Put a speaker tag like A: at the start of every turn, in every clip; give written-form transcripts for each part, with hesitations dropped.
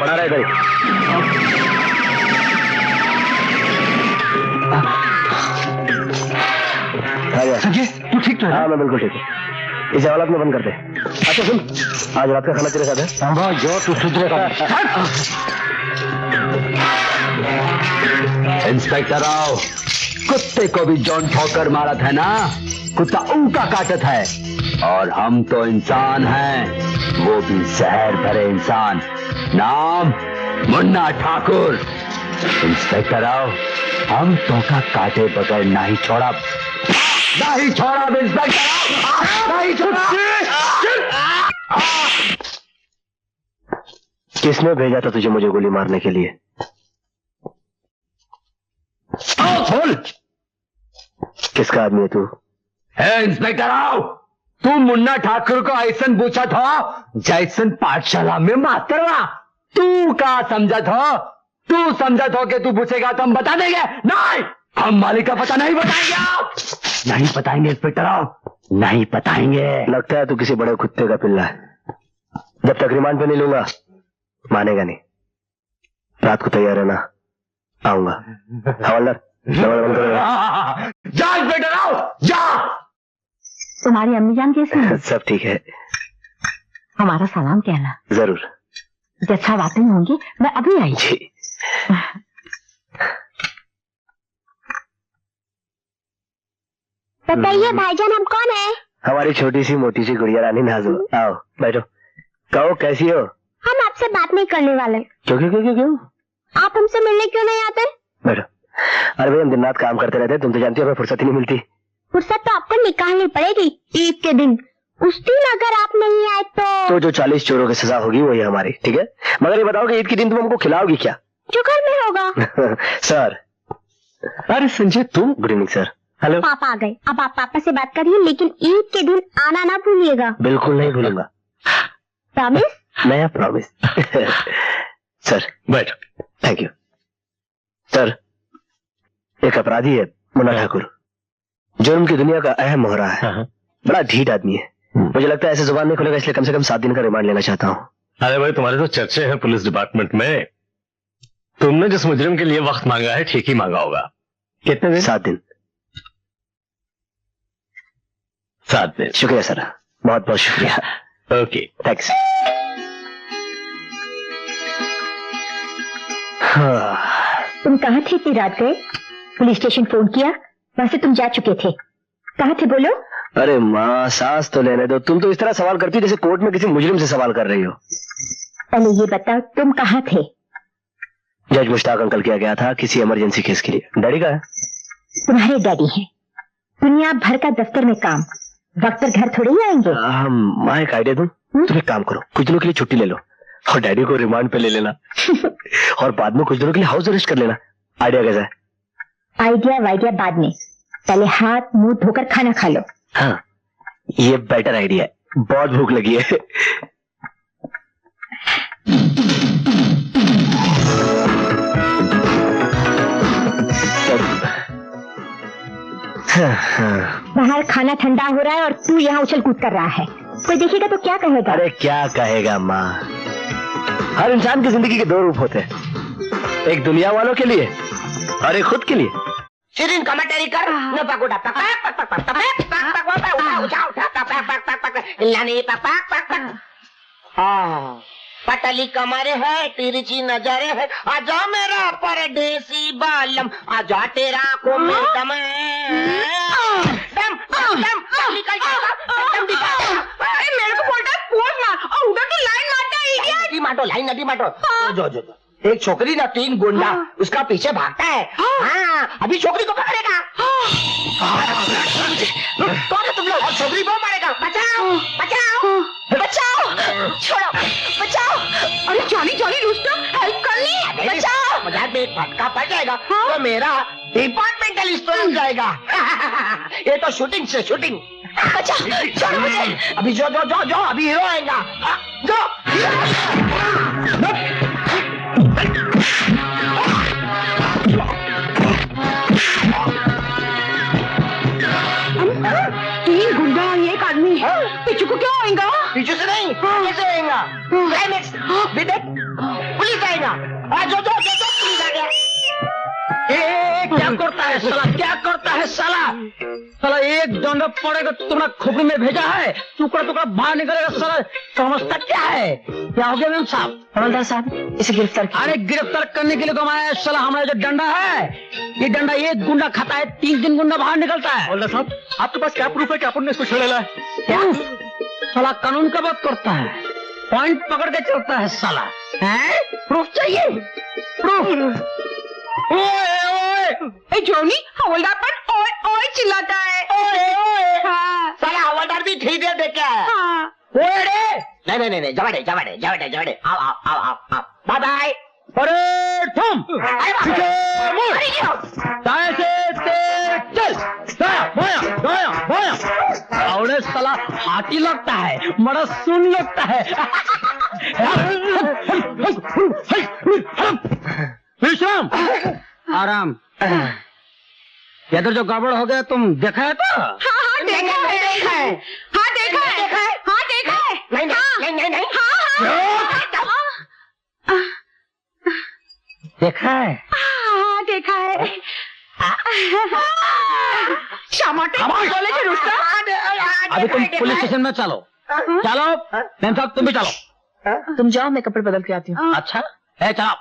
A: पड़ा रहे इधर।
B: संजय, तू ठीक तो है?
A: हाँ मैं बिल्कुल ठीक हूँ। इस हालत में बंद कर दे। अच्छा सुन, आज रात का खाना तेरे साथ है।
B: संभा जो तू सुधरेगा।
C: इंस्पेक्टर राव, कुत्ते को भी जॉन ठोकर मारा था ना, कुत्ता उनका काटत है, और हम तो इंसान हैं, वो भी जहर भरे इंसान। नाम मुन्ना ठाकुर। इंस्पेक्टर राव, हम तो का काटे बगैर नहीं छोड़ा, नहीं छोड़ा इंस्पेक्टर राव, नहीं छोड़ा।
A: किसने भेजा था तुझे मुझे गोली मारने के लिए?
C: बोल,
A: किसका आदमी है तू?
C: है इंस्पेक्टर राव, तू मुन्ना ठाकुर को ऐसन पूछा था जैसन पाठशाला में मास्टरवा। तू का समझा था? तू समझा था कि तू पूछेगा तो हम बता देंगे? नहीं, हम मालिक का पता नहीं बताएंगे। नहीं बताएंगे इंस्पेक्टर राव, नहीं बताएंगे।
A: लगता है तू किसी बड़े कुत्ते का पिल्ला है। जब तक रिमांड पे नहीं लूंगा मानेगा नहीं। रात को तैयार रहना, आऊंगा। हवलदार
C: जा इंस्पेक्टर राव, जा।
D: तुम्हारी अम्मी जान कैसी है?
A: सब ठीक है।
D: हमारा सलाम कहना।
A: जरूर।
D: जैसा बातें होंगी मैं अभी आई।
A: जी।
E: बताइए भाईजान, हम कौन है?
A: हमारी छोटी सी मोटी सी गुड़िया रानी नाजो। आओ बैठो। कहो कैसी हो?
E: हम आपसे बात नहीं करने वाले।
A: क्यों क्यों क्यों क्यों क्यों?
E: आप हमसे मिलने क्यों नहीं आते?
A: बैठो। अरे भाई हम दिन रात काम करते रहते हैं, तुम तो जानती हो हमें फुर्सत ही नहीं मिलती।
E: फुर्सत तो आपको निकालनी पड़ेगी ईद के दिन। उस दिन अगर आप नहीं आए तो
A: जो 40 चोरों की सजा होगी वही हमारी, ठीक है? मगर ये बताओ कि ईद के दिन तुम हमको खिलाओगी क्या?
E: जो घर में होगा।
A: सर।
B: अरे संजय तुम?
A: Good evening sir. हेलो।
E: पापा आ गए, अब आप पापा से बात करिए, लेकिन ईद के दिन आना ना भूलिएगा।
A: बिल्कुल नहीं भूलूंगा।
E: प्रॉमिस?
A: नया प्रॉमिस। सर
B: बैठो।
A: Thank you. सर, एक अपराधी है मुन्ना ठाकुर, जुर्म की दुनिया का अहम मोहरा है। बड़ा ढीठ आदमी है। मुझे लगता है ऐसे जुबान नहीं खुलेगा, इसलिए कम से कम 7 दिन का रिमांड लेना चाहता हूँ।
B: अरे भाई तुम्हारे तो चर्चे हैं पुलिस डिपार्टमेंट में। तुमने जिस मुजरिम के लिए वक्त मांगा है ठीक ही मांगा होगा। कितने दिन?
A: 7 दिन।
B: 7 दिन।
A: शुक्रिया सर, बहुत बहुत शुक्रिया।
B: Okay
A: thanks.
D: तुम कहाँ थे इतनी रात गए? पुलिस स्टेशन फोन किया, वहां से तुम जा चुके थे। कहाँ थे बोलो?
A: अरे माँ सांस तो लेने दो। तुम तो इस तरह सवाल करती हो जैसे कोर्ट में किसी मुजरिम से सवाल कर रही हो।
D: पहले ये बताओ तुम कहाँ थे?
A: जज मुश्ताक अंकल किया गया था किसी इमरजेंसी केस के लिए। डैडी का है?
D: तुम्हारे डैडी हैं, दुनिया भर का दफ्तर में काम, वक्त पर घर थोड़े ही आएंगे।
A: माँ एक आइडिया दूं? तुम एक काम करो, कुछ दिनों के लिए छुट्टी ले लो और डैडी को रिमांड पे ले लेना और बाद में कुछ दिनों के लिए हाउस अरेस्ट कर लेना। आइडिया कैसा है?
D: आइडिया वाइडिया बाद में, पहले हाथ मुंह धोकर खाना खा लो।
A: हाँ ये बेटर आइडिया है, बहुत भूख लगी है।
D: बाहर खाना ठंडा हो रहा है और तू यहाँ उछल कूद कर रहा है, कोई देखेगा तो क्या कहेगा?
A: अरे क्या कहेगा माँ, हर इंसान की जिंदगी के 2 रूप होते हैं, एक दुनिया वालों के लिए और एक खुद के लिए।
F: Sirin kamateri kar na pagoda pak pak pak pak pak pak pak pak ucha ucha pak pak pak pak lani pak pak pak pak हाँ पतली कमरे है तिरछी नजरे है आजा मेरा परदेसी बालम आजा तेरा को मैं माटो लाइन नटी माटो जो जो जो एक छोकरी ना 3 गुंडा उसका पीछे भागता है। हाँ अभी छोकरी को पकड़ेगा। कौन है तुम लोग? और छोकरी को मारेगा। बचाओ बचाओ बचाओ, छोड़ो बचाओ।
E: अरे जॉनी जॉनी रुस्तम हेल्प कर ली,
F: बचाओ। मजाक में एक फटका पड़ जाएगा तो मेरा डिपार्टमेंटल स्टोर हो जाएगा। ये तो शूटिंग से शूटिंग।
E: बचाओ, छोड़ो मुझे।
F: अभी जो जो जो जो अभी हीरो आएगा। जो
E: तीन गुंडा और एक आदमी पीछू को क्या होएगा?
F: पीछे से नहीं कैसे आएगा? क्लाइमेक्स विदेश पुलिस आएगा। जो जो जो जो पुलिस आ गया।
C: क्या करता है साला, क्या करता है साला? साला एक दंड पड़ेगा तुम्हारा खोपड़ी में भेजा है, टुकड़ा टुकड़ा बाहर निकलेगा साला। समझता क्या है? क्या हो गया मैम साहब?
D: हवलदार साहब इसे गिरफ्तार कीजिए।
C: अरे गिरफ्तार करने के लिए कमाया है साला। हमारा जो डंडा है, ये डंडा एक गुंडा खाता है, 3 गुंडा बाहर निकलता है।
B: हवलदार साहब आपके पास क्या प्रूफ है कि आपने इसको छेड़ा है?
C: क्या साला कानून का बात करता है, पॉइंट पकड़ के चलता है साला। है प्रूफ चाहिए? प्रूफ?
E: ए जॉनी हवलदार पर ओए ओए चिल्लाता है।
F: ओए ओए
E: हाँ
F: साला हवलदार भी ठीक है देखा है।
E: हाँ
F: ओए रे नहीं जवाड़े जवाड़े जवाड़े जवाड़े आओ आओ आओ आओ आओ बाय बाय।
C: अरे थम पीछे मुड़, दाएं से तेज चल, दाया बाया दाया बाया। और साला हाथी लगता है, बड़ा सुन लगता है। विश्राम आराम। इधर जो गड़बड़ हो गया तुम देखा है तो?
E: हाँ देखा है, देखा है, हाँ देखा है, हाँ देखा है।
F: नहीं
C: देखा है?
E: हाँ देखा है। शामाटे बोले थे रुस्तम।
C: अभी तुम पुलिस स्टेशन में चलो, चलो मैम साहब तुम भी चलो।
D: तुम जाओ, मैं कपड़े बदल के आती हूँ।
C: अच्छा है चलो।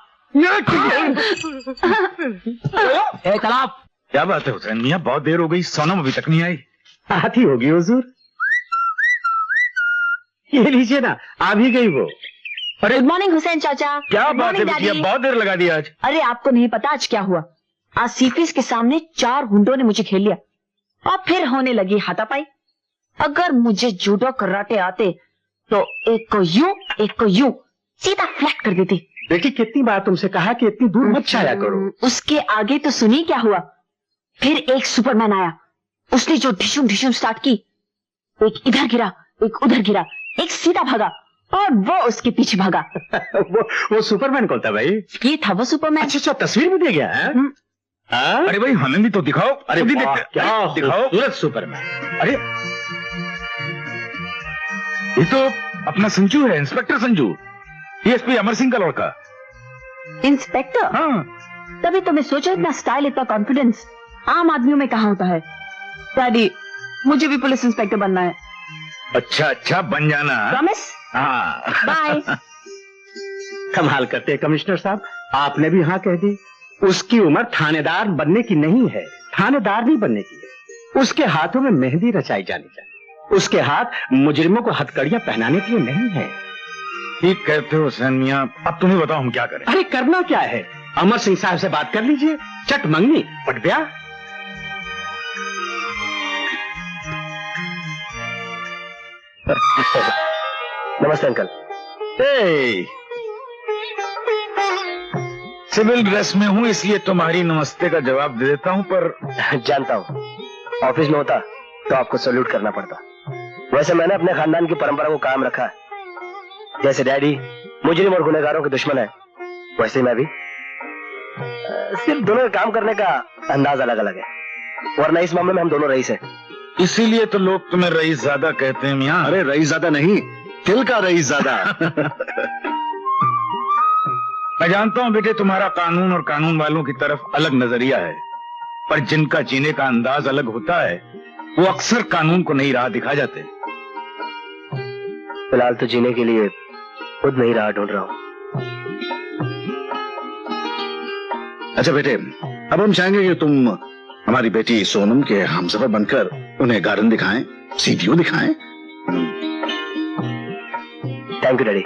C: ए चलो।
G: क्या बात है हुसैन मियाँ, बहुत देर हो गई, सोनम अभी तक नहीं आई।
A: आती होगी हुजूर। ये लीजिए ना, आ भी गई वो।
D: गुड मॉर्निंग हुसैन चाचा।
G: क्या
D: Good
G: बात है
D: morning,
G: बिटिया,
D: Daddy।
G: बहुत देर लगा दी आज।
D: अरे आपको नहीं पता आज क्या हुआ। आज सीपीस के सामने 4 गुंडों ने मुझे खेल लिया और फिर होने लगी हाथापाई। अगर मुझे जूडो कराटे आते तो एक को यूं एक को यूं सीधा फ्लैट कर देती।
A: देखिए कितनी बार तुमसे कहा कि इतनी दूर मत छाया करो।
D: उसके आगे तो सुनिए क्या हुआ। फिर एक सुपरमैन आया, उसने जो ढिशुम ढिशुम स्टार्ट की, एक इधर गिरा एक उधर गिरा, एक सीधा भागा और वो उसके पीछे भागा।
A: वो सुपरमैन कौन था भाई?
D: ये था वो सुपरमैन।
A: अच्छा तस्वीर भी दे गया है। हाँ?
G: अरे भाई हमें भी तो दिखाओ।
A: अरे
G: खुद ही
A: वाह,
G: देखते-
A: क्या
G: अरे, दिखाओ।
A: खूबसूरत सुपरमैन।
G: अरे ये तो अपना संजू है, इंस्पेक्टर संजू, डीएसपी अमर सिंह का लड़का।
D: इंस्पेक्टर?
G: हाँ
D: तभी तो मैं सोचा इतना स्टाइल इतना कॉन्फिडेंस आम आदमियों में कहाँ होता है। डैडी मुझे भी पुलिस इंस्पेक्टर बनना है।
G: अच्छा बन जाना।
D: प्रॉमिस?
G: हाँ
D: बाय।
A: कमाल करते हैं कमिश्नर साहब, आपने भी हाँ कह दी। उसकी उम्र थानेदार बनने की नहीं है, थानेदार नहीं बनने की है। उसके हाथों में मेहंदी रचाई जानी चाहिए। उसके हाथ मुजरिमों को हथकड़ियां पहनाने के लिए नहीं है।
G: ठीक कहते हो हुसैन मियाँ, अब तुम्हें बताओ हम क्या करें।
A: अरे करना क्या है, अमर सिंह साहब से बात कर लीजिए, चट मंगनी पट ब्याह। नमस्ते अंकल।
G: ए, सिविल ड्रेस में हूँ इसलिए तुम्हारी नमस्ते का जवाब दे देता हूँ, पर
A: जानता हूँ, ऑफिस में होता तो आपको सैल्यूट करना पड़ता। वैसे मैंने अपने खानदान की परंपरा को कायम रखा है। जैसे डैडी मुजरिम और गुनहगारों के दुश्मन है, वैसे मैं भी। सिर्फ दोनों का काम करने का अंदाज अलग अलग है, वरना इस मामले में हम दोनों रईस हैं।
G: इसीलिए तो लोग तुम्हें रईस ज्यादा कहते हैं मियाँ।
A: अरे रईस ज्यादा नहीं, दिल का रईस ज्यादा।
G: मैं जानता हूँ बेटे, तुम्हारा कानून और कानून वालों की तरफ अलग नजरिया है, पर जिनका जीने का अंदाज अलग होता है वो अक्सर कानून को नई राह दिखा जाते।
A: फिलहाल तो जीने के लिए खुद नहीं राह ढूंढ रहा हूँ।
G: अच्छा बेटे, अब हम चाहेंगे कि तुम हमारी बेटी सोनम के हमसफर बनकर उन्हें गार्डन दिखाएं, सीटीओ दिखाएं।
A: Thank you daddy.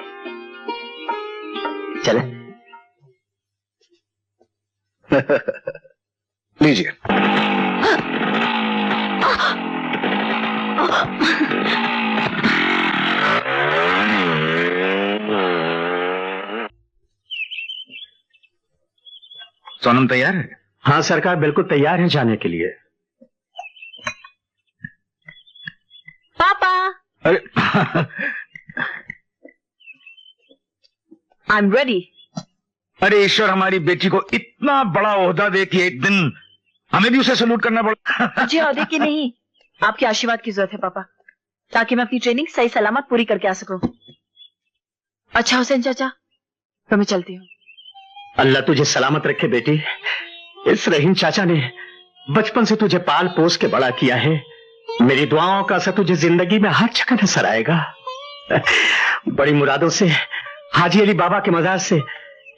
A: चले।
H: लीजिए।
G: सोनम तैयार है?
B: हाँ सरकार, बिल्कुल तैयार है जाने के लिए।
D: पापा,
G: अरे
D: आई एम रेडी।
G: अरे ईश्वर, हमारी बेटी को इतना बड़ा ओहदा दे कि एक दिन हमें भी उसे सलूट करना पड़ा।
D: मुझे ओहदे की नहीं, आपके आशीर्वाद की जरूरत है पापा, ताकि मैं अपनी ट्रेनिंग सही सलामत पूरी करके आ सकूं। अच्छा हुसैन चाचा, तो मैं चलती हूँ।
B: अल्लाह तुझे सलामत रखे बेटी। इस रहीम चाचा ने बचपन से तुझे पाल पोस के बड़ा किया है। मेरी दुआओं का असर तुझे जिंदगी में हर जगह नजर आएगा। बड़ी मुरादों से हाजी अली बाबा के मजार से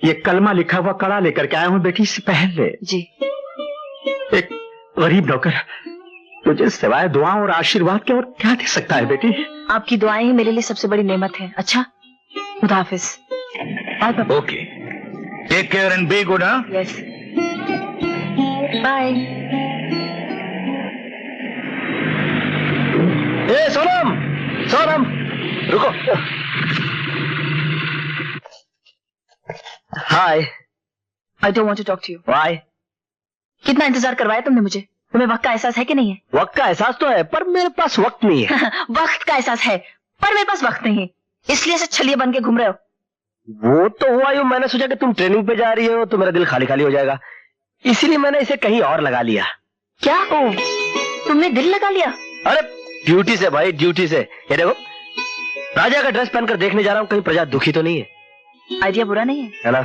B: ये कलमा लिखा हुआ कड़ा लेकर के आया हूं बेटी। इससे पहले
D: जी।
B: एक गरीब नौकर तुझे सिवाय दुआओं और आशीर्वाद के और क्या दे सकता है बेटी?
D: आपकी दुआएं ही मेरे लिए सबसे बड़ी नेमत है। अच्छा, खुदा हाफिज। बाय पापा।
G: Okay, take care and be good. हाँ,
D: यस, बाय।
A: ए सोनम, सोनम रुको। Hi.
D: I don't want to talk to you.
A: Why?
D: कितना इंतजार करवाया तुमने मुझे? तुम्हें वक्त का एहसास है कि नहीं है?
A: वक्त का एहसास तो है, पर मेरे पास वक्त नहीं है।
D: वक्त का एहसास है, पर मेरे पास वक्त नहीं है, इसलिए ऐसे छलिए बन के घूम रहे हो।
A: वो तो हुआ यूं, मैंने सोचा कि तुम ट्रेनिंग पे जा रही हो तो मेरा दिल खाली खाली हो जाएगा, इसीलिए मैंने इसे कहीं और लगा लिया।
D: क्या? ओ, तुमने दिल लगा लिया?
A: अरे ड्यूटी से भाई, ड्यूटी से। ये देखो, राजा का ड्रेस पहनकर देखने जा रहा हूँ, कहीं प्रजा दुखी तो नहीं है।
D: आइडिया बुरा नहीं है
A: ना?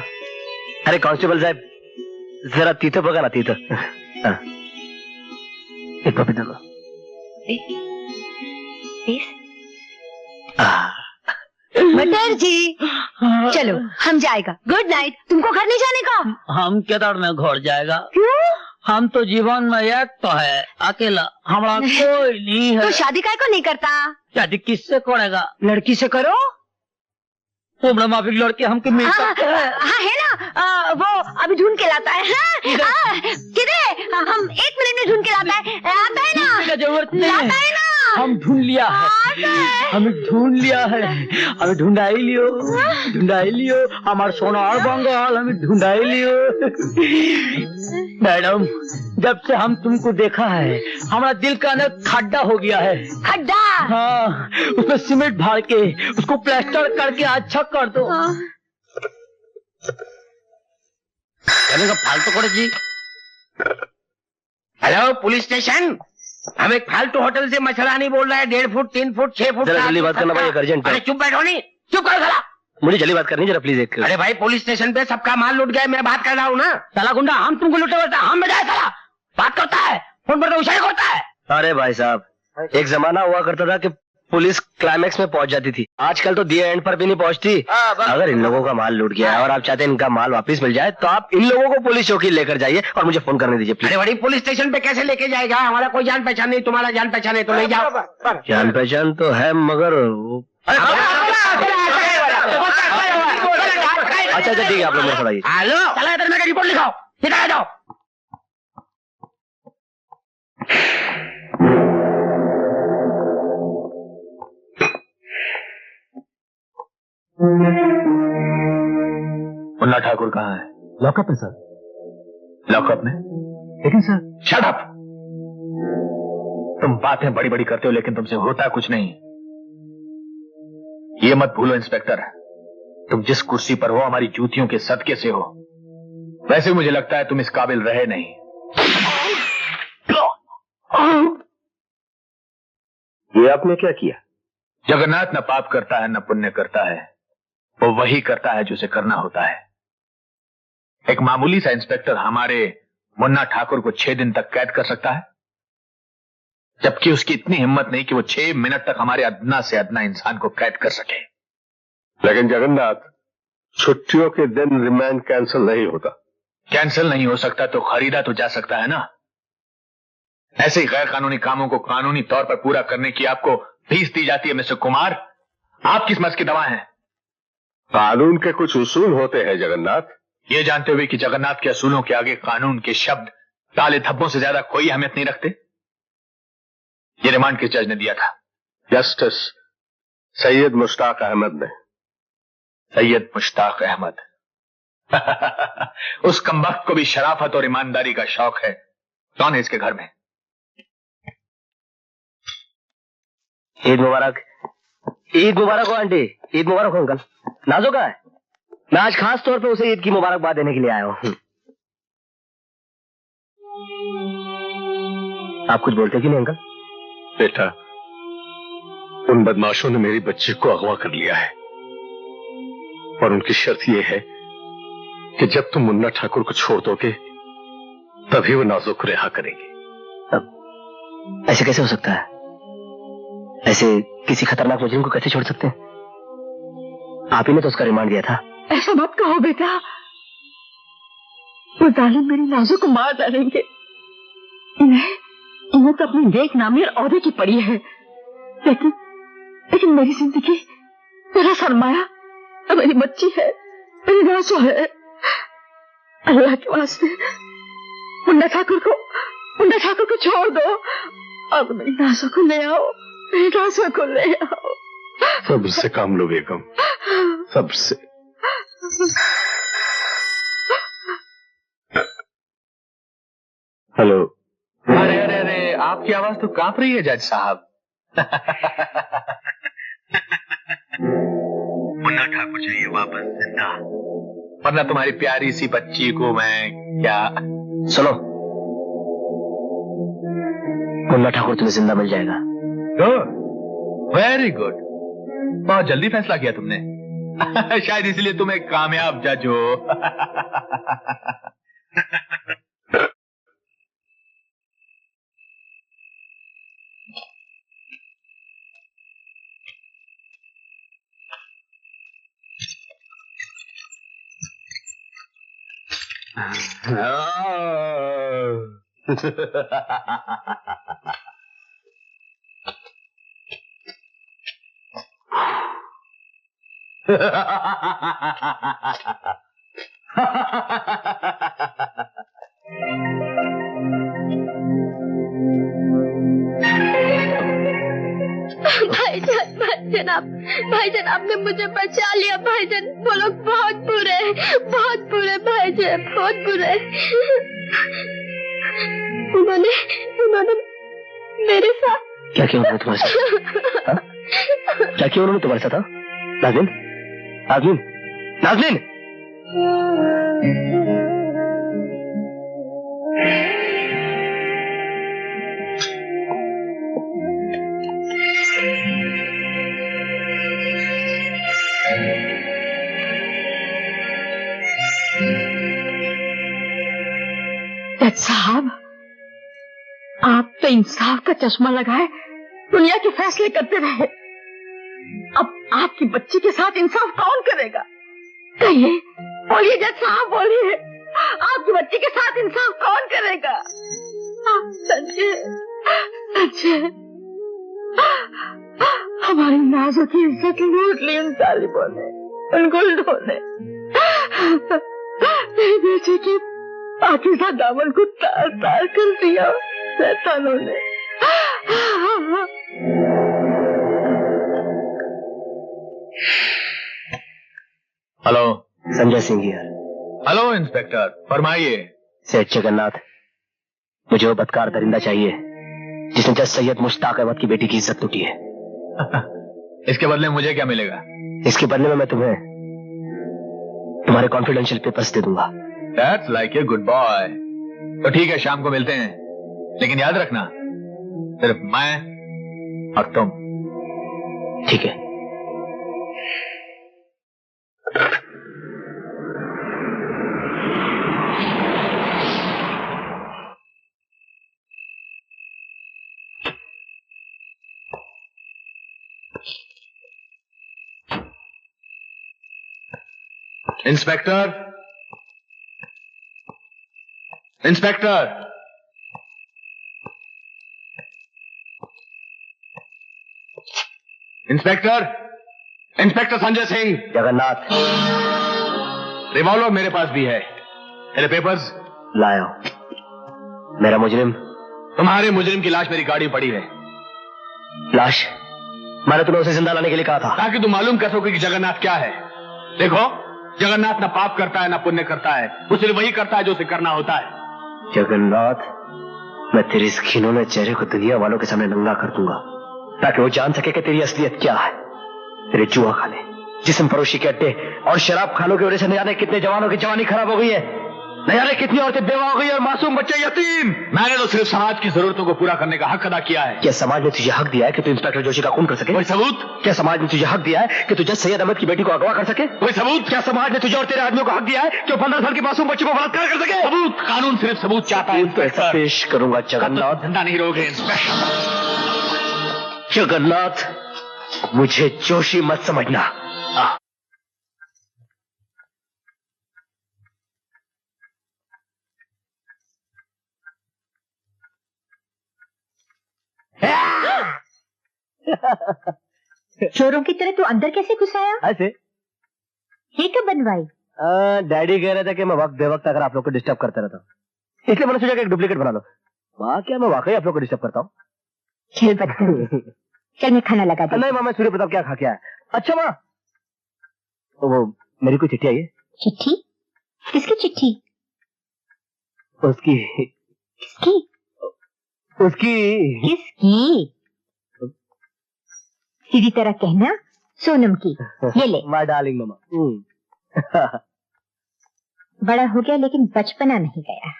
A: अरे कांस्टेबल साहब, जरा तीतो पका ना, तीतो। हाँ। एक कॉपी दो।
E: मटर जी, चलो हम जाएगा। Good night. तुमको घर नहीं जाने का?
I: हम केदार में घर जाएगा।
E: क्यों?
I: हम तो जीवन में एक तो है अकेला, हमारा कोई नहीं है।
E: तो शादी काय को नहीं करता?
I: शादी किससे करेगा?
E: लड़की से करो।
I: उम्र माफिक लड़के हमको मिल सकते हैं।
E: हाँ है ना, वो अभी ढूंढ के लाता है। हाँ, किधर? हम 1 मिनट में ढूंढ के लाता है। आता है ना?
I: जरूरत नहीं
E: लाता है ना?
I: हम ढूंढ लिया है, हमें ढूंढ लिया है, हमें ढूंढाई लियो, हमारे सोनार बंगाल हमें ढूंढाई लियो। मैडम, जब से हम तुमको देखा है हमारा दिल का अंदर खड्डा हो गया है।
E: खड्डा?
I: हाँ, उसमें सीमेंट भर के उसको प्लास्टर करके अच्छा कर दो।
F: कहने का फालतू करे जी। हेलो पुलिस स्टेशन, हम एक फालतू होटल से मछला नहीं बोल रहा है। 1.5 फुट, 3 फुट, 6 फुट।
A: जरा जल्दी बात करना भाई, एक अर्जेंट है।
F: अरे चुप बैठो, नहीं चुप करो साला।
A: मुझे जल्दी बात करनी, जरा प्लीज एक।
F: अरे भाई, पुलिस स्टेशन पे सबका माल लूट गया, मैं बात कर रहा हूँ ना।
I: साला गुंडा, हम तुमको लुटे होता हम बजाए साला
F: बात करता है, फोन पर तो इशारे करता है।
A: अरे भाई साहब, एक जमाना हुआ करता था कि पुलिस क्लाइमैक्स में पहुंच जाती थी, आजकल तो दिए एंड पर भी नहीं पहुंचती। अगर इन लोगों का माल लूट गया है और आप चाहते हैं इनका माल वापस मिल जाए, तो आप इन लोगों को पुलिस चौकी लेकर जाइए और मुझे फोन करने दीजिए प्लीज।
F: अरे बड़ी, पुलिस स्टेशन पे कैसे लेके जाएगा? हमारा कोई जान पहचान नहीं, तुम्हारा जान पहचान है तो ले जाओ।
A: जान पहचान तो है, मगर अच्छा ठीक है, आप लोग मेरे साथ आइए।
F: हेलो, चला इधर, मेरा रिपोर्ट लिखाओ, इधर आ जाओ।
G: मुन्ना ठाकुर कहाँ है?
B: लॉकअप है सर।
G: लॉकअप में?
B: लेकिन सर,
G: शट अप। तुम बातें बड़ी बड़ी करते हो लेकिन तुमसे होता कुछ नहीं। ये मत भूलो इंस्पेक्टर, तुम जिस कुर्सी पर हो हमारी जूतियों के सदके से हो। वैसे भी मुझे लगता है तुम इस काबिल रहे नहीं।
A: ये आपने क्या किया?
G: जगन्नाथ न पाप करता है न पुण्य करता है, वो वही करता है जो उसे करना होता है। एक मामूली सा इंस्पेक्टर हमारे मुन्ना ठाकुर को 6 दिन तक कैद कर सकता है, जबकि उसकी इतनी हिम्मत नहीं कि वो 6 मिनट तक हमारे अदना से अदना इंसान को कैद कर सके।
H: लेकिन जगन्नाथ, छुट्टियों के दिन रिमांड कैंसिल नहीं होता।
G: कैंसिल नहीं हो सकता तो खरीदा तो जा सकता है ना। ऐसे ही गैर कानूनी कामों को कानूनी तौर पर पूरा करने की आपको फीस दी जाती है मिस्टर कुमार। आप किस मर्ज की दवा हैं?
H: कानून के कुछ उसूल होते हैं जगन्नाथ।
G: ये जानते हुए कि जगन्नाथ के असूलों के आगे कानून के शब्द ताले धब्बों से ज्यादा कोई अहमियत नहीं रखते। ये रिमांड किस जज ने दिया था?
H: जस्टिस सैयद मुश्ताक अहमद ने।
G: सैयद मुश्ताक अहमद। उस कमबख्त को भी शराफत और ईमानदारी का शौक है। कौन है इसके घर में?
A: ईद मुबारक। ईद मुबारक हो आंटी। ईद मुबारक हो अंकल। नाजो का है? मैं आज खास तौर पे उसे ईद की मुबारकबाद देने के लिए आया हूं। आप कुछ बोलते कि नहीं अंकल?
H: बेटा, उन बदमाशों ने मेरी बच्ची को अगवा कर लिया है और उनकी शर्त यह है कि जब तुम मुन्ना ठाकुर को छोड़ दोगे तभी वो नाजो को रिहा करेंगे।
A: अब ऐसे कैसे हो सकता है? ऐसे किसी खतरनाक मुजरिम को कैसे छोड़ सकते हैं? आप ही ने तो उसका रिमांड दिया था।
D: ऐसा मत कहो बेटा, वो जालिम मेरी नाजो को मार डालेंगे। इन्हें तो अपनी नेक नामी और औहदे की पड़ी है, लेकिन मेरी जिंदगी, मेरा सरमाया, मेरी बच्ची है, मेरी नाजो है। अल्लाह के वास्ते मुन्ना ठाकुर को छोड़ दो और मेरी नाजो को ले आओ, मेरी नाजो को ले आओ।
H: सबसे काम लो बेगम, सबसे। हेलो।
G: अरे अरे अरे, आपकी आवाज तो कांप रही है जज साहब। मुन्ना ठाकुर चाहिए वापस जिंदा, वरना तुम्हारी प्यारी सी बच्ची को मैं क्या।
A: सुनो, मुन्ना ठाकुर तुम्हें जिंदा मिल जाएगा।
G: Good, very good. बहुत जल्दी फैसला किया तुमने। शायद इसलिए तुम एक कामयाब जज हो।
E: भाईजान आपने मुझे बचा लिया। भाईजान वो लोग बहुत बुरे भाईजान, बहुत बुरे। उन्होंने मेरे साथ
A: क्या किया उन्होंने तुम्हारे साथ? क्या किया उन्होंने तुम्हारे साथ? नाज़नीन, नाज़नीन, नाज़नीन।
D: जज साहब, आप तो इंसाफ का चश्मा लगाए दुनिया के फैसले करते रहे। अब आपकी बच्ची के साथ इंसाफ कौन करेगा? कहिए, बोलिए जज साहब, बोलिए, आपकी बच्ची के साथ इंसाफ कौन करेगा? संजय, हमारी नाजों की इज्जत लूट ली उन जालिमों ने, उन गुंडों ने। मेरी बेटी की पाकिज़ा दामन को तार तार कर दिया शैतानों ने।
G: हेलो,
A: संजय सिंह यार।
G: हेलो इंस्पेक्टर, फरमाइए।
A: सेठ जगन्नाथ, मुझे वो बदकार दरिंदा चाहिए जिसने जज सैयद मुश्ताक अहमद की बेटी की इज्जत लूटी है।
G: इसके बदले में मुझे क्या मिलेगा?
A: इसके बदले में मैं तुम्हें तुम्हारे कॉन्फिडेंशियल पेपर्स दे दूंगा।
G: That's like a good boy। तो ठीक है, शाम को मिलते हैं, लेकिन याद रखना सिर्फ मैं और तुम।
A: ठीक है।
G: Inspector, inspector, inspector, inspector Sanjay Singh.
A: Jagannath.
G: Revolver मेरे पास भी है। मेरे पेपर्स
A: लाया। मेरा मुजरिम।
G: तुम्हारे मुजरिम की लाश मेरी गाड़ी में पड़ी है।
A: लाश? मैंने तुम्हें उसे जिंदा लाने के लिए कहा था
G: ताकि तुम मालूम कर सको कि जगन्नाथ क्या है। देखो, जगन्नाथ ना पाप करता है ना पुण्य करता है, वो सिर्फ वही करता है जो उसे करना होता है।
A: जगन्नाथ, मैं तेरे इस घिनौने चेहरे को दुनिया वालों के सामने नंगा कर दूंगा ताकि वो जान सके कि तेरी असलियत क्या है। तेरे जुआ खाने, जिस्म फरोशी के अड्डे और शराब खानों की वजह से न जाने कितने जवानों की जवानी खराब हो गई है, न जाने कितनी औरतें बेवा हो गई और मासूम बच्चे यतीम।
G: मैंने तो सिर्फ समाज की जरूरतों को पूरा करने का हक अदा किया है।
A: क्या समाज ने तुझे हक दिया है कि तू इंस्पेक्टर जोशी का खून कर सके?
G: कोई सबूत?
A: क्या समाज ने तुझे हक दिया है कि तू जज सैयद अहमद की बेटी को अगवा कर सके?
G: कोई सबूत?
A: क्या समाज ने तुझे और तेरे आदमियों को हक दिया है कि वो 15 साल के मासूम बच्चे को बलात्कार कर सके?
G: सबूत? कानून सिर्फ सबूत चाहता है।
A: तो ऐसा पेश करूंगा जगन्नाथ।
G: धंधा नहीं रोगे इंस्पेक्टर।
A: जगन्नाथ, मुझे जोशी मत समझना।
E: चोरों की तरह तू अंदर कैसे घुस आया?
A: ऐसे
E: ये कब बनवाई?
A: डैडी कह रहे थे कि मैं वक्त बेवक्त अगर आप लोग को डिस्टर्ब करता रहता हूँ, इसलिए मैंने सोचा कि एक डुप्लीकेट बना लो। वाह, क्या मैं वाकई आप लोग को डिस्टर्ब करता हूँ?
E: चल बदतमीज। चल मैं खाना लगा दूं।
A: नहीं माँ, मैं सूर्य प्रताप क्या खा के आया। अच्छा माँ, वो मेरी कोई चिट्ठी आई है?
E: चिट्ठी? किसकी चिट्ठी?
A: उसकी
E: किसकी?
A: उसकी
E: किसकी? सीधी तरह कहना, सोनम की। ये ले।
A: माय डार्लिंग मामा।
E: बड़ा हो गया लेकिन बचपना नहीं गया।